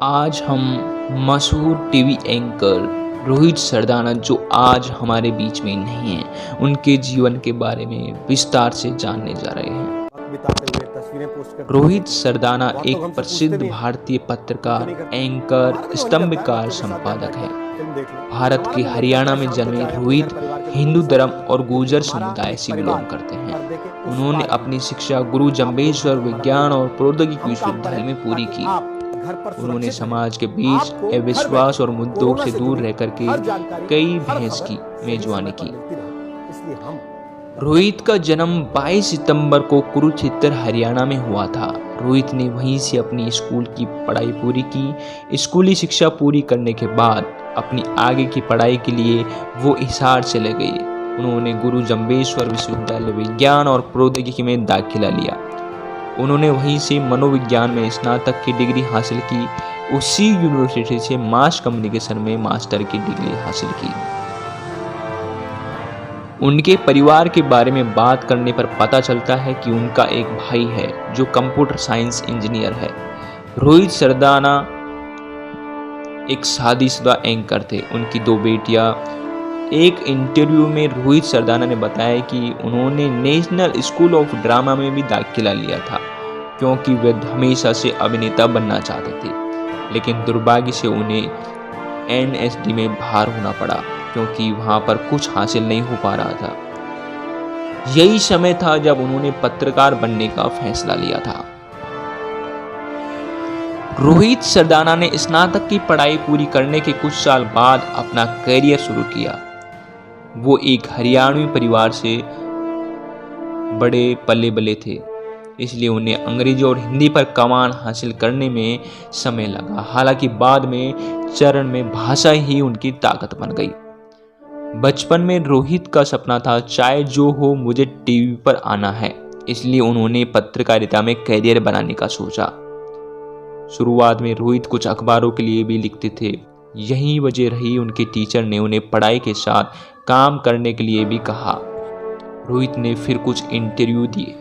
आज हम मशहूर टीवी एंकर रोहित सरदाना, जो आज हमारे बीच में नहीं हैं, उनके जीवन के बारे में विस्तार से जानने जा रहे हैं। रोहित सरदाना एक प्रसिद्ध भारतीय पत्रकार, एंकर, स्तंभकार, संपादक है। भारत के हरियाणा में जन्मे रोहित हिंदू धर्म और गुर्जर समुदाय से बिलोंग करते हैं। उन्होंने अपनी शिक्षा गुरु जम्बेश्वर विज्ञान और प्रौद्योगिकी विश्वविद्यालय में पूरी की। उन्होंने समाज के बीच अविश्वास और मुद्दों से दूर रहकर के कई बहस की मेजबानी की। रोहित का जन्म 22 सितंबर को कुरुक्षेत्र हरियाणा में हुआ था। रोहित ने वहीं से अपनी स्कूल की पढ़ाई पूरी की। स्कूली शिक्षा पूरी करने के बाद अपनी आगे की पढ़ाई के लिए वो हिसार चले गए। उन्होंने गुरु जम्बेश्वर विश्वविद्यालय विज्ञान और प्रौद्योगिकी में दाखिला लिया। उन्होंने वहीं से मनोविज्ञान में स्नातक की डिग्री हासिल की। उसी यूनिवर्सिटी से मास कम्युनिकेशन में मास्टर की डिग्री हासिल की। उनके परिवार के बारे में बात करने पर पता चलता है कि उनका एक भाई है जो कंप्यूटर साइंस इंजीनियर है। रोहित सरदाना एक शादीशुदा एंकर थे। उनकी 2 बेटियां। एक इंटरव्यू में रोहित सरदाना ने बताया कि उन्होंने नेशनल स्कूल ऑफ ड्रामा में भी दाखिला लिया था, क्योंकि वे हमेशा से अभिनेता बनना चाहते थे। लेकिन दुर्भाग्य से उन्हें NSD में बाहर होना पड़ा, क्योंकि वहां पर कुछ हासिल नहीं हो पा रहा था। यही समय था जब उन्होंने पत्रकार बनने का फैसला लिया था। रोहित सरदाना ने स्नातक की पढ़ाई पूरी करने के कुछ साल बाद अपना करियर शुरू किया। वो एक हरियाणवी परिवार से बड़े पले बले थे, इसलिए उन्हें अंग्रेजी और हिंदी पर कमान हासिल करने में समय लगा। हालांकि बाद में चरण में भाषा ही उनकी ताकत बन गई। बचपन में रोहित का सपना था, चाहे जो हो मुझे टीवी पर आना है, इसलिए उन्होंने पत्रकारिता में करियर बनाने का सोचा। शुरुआत में रोहित कुछ अखबारों के लिए भी लिखते थे। यही वजह रही उनके टीचर ने उन्हें पढ़ाई के साथ काम करने के लिए भी कहा। रोहित ने फिर कुछ इंटरव्यू दिए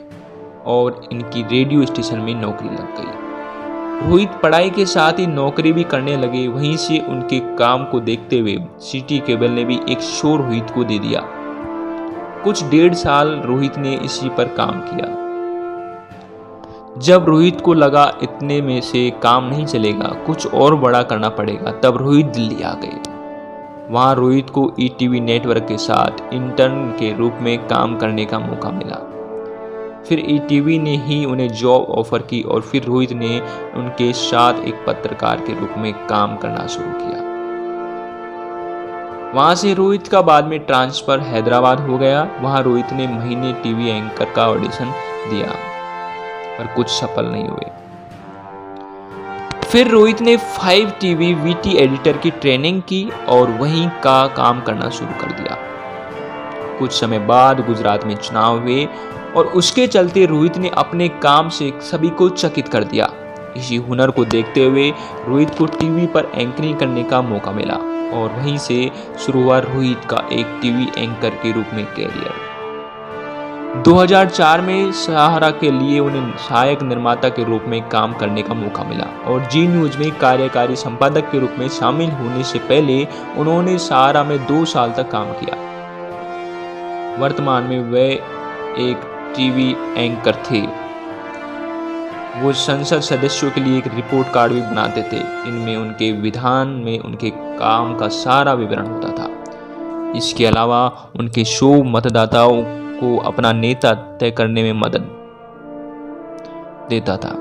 और इनकी रेडियो स्टेशन में नौकरी लग गई। रोहित पढ़ाई के साथ ही नौकरी भी करने लगे। वहीं से उनके काम को देखते हुए सिटी केबल ने भी एक शो रोहित को दे दिया। कुछ 1.5 साल रोहित ने इसी पर काम किया। जब रोहित को लगा इतने में से काम नहीं चलेगा, कुछ और बड़ा करना पड़ेगा, तब रोहित दिल्ली आ गए। वहां रोहित को ETV नेटवर्क के साथ इंटर्न के रूप में काम करने का मौका मिला। फिर ETV ने ही उन्हें जॉब ऑफर की और फिर रोहित ने उनके साथ एक पत्रकार के रूप में काम करना शुरू किया। वहां से रोहित का बाद में ट्रांसफर हैदराबाद हो गया। वहां रोहित ने महीने टीवी एंकर का ऑडिशन दिया, पर कुछ सफल नहीं हुए। फिर रोहित ने 5TV VT एडिटर की ट्रेनिंग की और वहीं का काम करना शुरू कर दिया। कुछ समय बाद गुजरात में चुनाव हुए और उसके चलते रोहित ने अपने काम से सभी को चकित कर दिया। इसी हुनर को देखते हुए रोहित को टीवी पर एंकरिंग करने का मौका मिला और वहीं से शुरू हुआ रोहित का एक टीवी एंकर के रूप में कैरियर। 2004 में सहारा के लिए उन्हें सहायक निर्माता के रूप में काम करने का मौका मिला और जी न्यूज में कार्यकारी संपादक के रूप में शामिल होने से पहले उन्होंने सहारा में 2 साल तक काम किया। वर्तमान में वे एक टीवी एंकर थे। वो संसद सदस्यों के लिए एक रिपोर्ट कार्ड भी बनाते थे। इनमें उनके विधान में उनके काम का सारा विवरण होता था। इसके अलावा उनके शो मतदाताओं को अपना नेता तय करने में मदद देता था।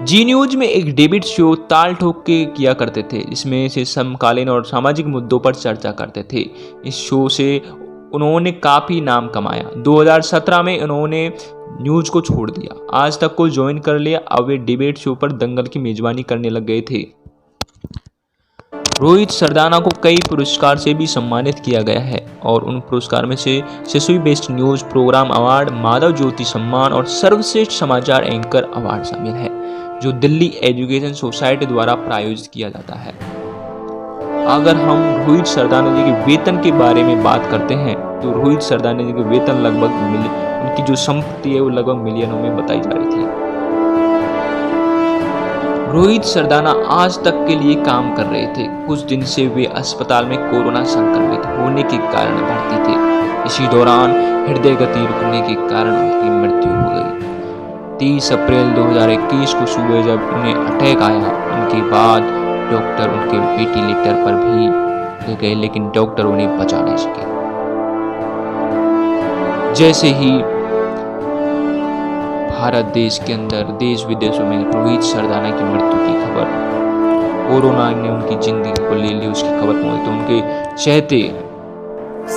जी न्यूज में एक डिबेट शो ताल ठोक के किया करते थे, जिसमें से समकालीन और सामाजिक मुद्दों पर चर्चा करते थे। इस शो से उन्होंने काफी नाम कमाया। 2017 में उन्होंने न्यूज को छोड़ दिया, आज तक को ज्वाइन कर लिया। अब वे डिबेट शो पर दंगल की मेजबानी करने लग गए थे। रोहित सरदाना को कई पुरस्कार से भी सम्मानित किया गया है और उन पुरस्कार में से यशस्वी best news program award, Madhav Jyoti सम्मान और सर्वश्रेष्ठ समाचार एंकर अवार्ड शामिल है, जो दिल्ली एजुकेशन सोसाइटी द्वारा प्रायोजित किया जाता है। अगर हम रोहित सरदाना जी के वेतन के बारे में बात करते हैं तो रोहित सरदाना जी के वेतन लगभग उनकी जो संपत्ति है वो लगभग मिलियनों में बताई जा रही थी। रोहित सरदाना आज तक के लिए काम कर रहे थे। कुछ दिन से वे अस्पताल में कोरोना संक्रमित होने के कारण भर्ती थे। इसी दौरान हृदय गति रुकने के कारण उनकी मृत्यु हो गई। 30 अप्रैल 2021 को सुबह जब उन्हें अटैक आया, उनके बाद डॉक्टर उनके वेंटिलेटर पर भी ले गए, लेकिन डॉक्टर उन्हें बचा नहीं सके। जैसे ही भारत देश के अंदर देश विदेशों में रोहित सरदाना की मृत्यु की खबर, कोरोना ने उनकी जिंदगी को ले ली, उसकी खबर पहुंची तो उनके चहेते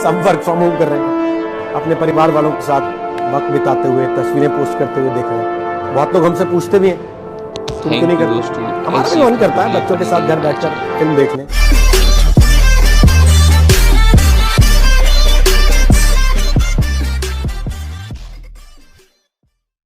सब वर्क फ्रॉम होम कर रहे हैं, अपने परिवार वालों के साथ वक्त बिताते हुए तस्वीरें पोस्ट करते हुए देख रहे हैं। बहुत लोग हमसे पूछते भी हैं तुम क्यों नहीं करते। हमारा भी मन करता है बच्चों के साथ घर बैठकर फिल्म देख लें।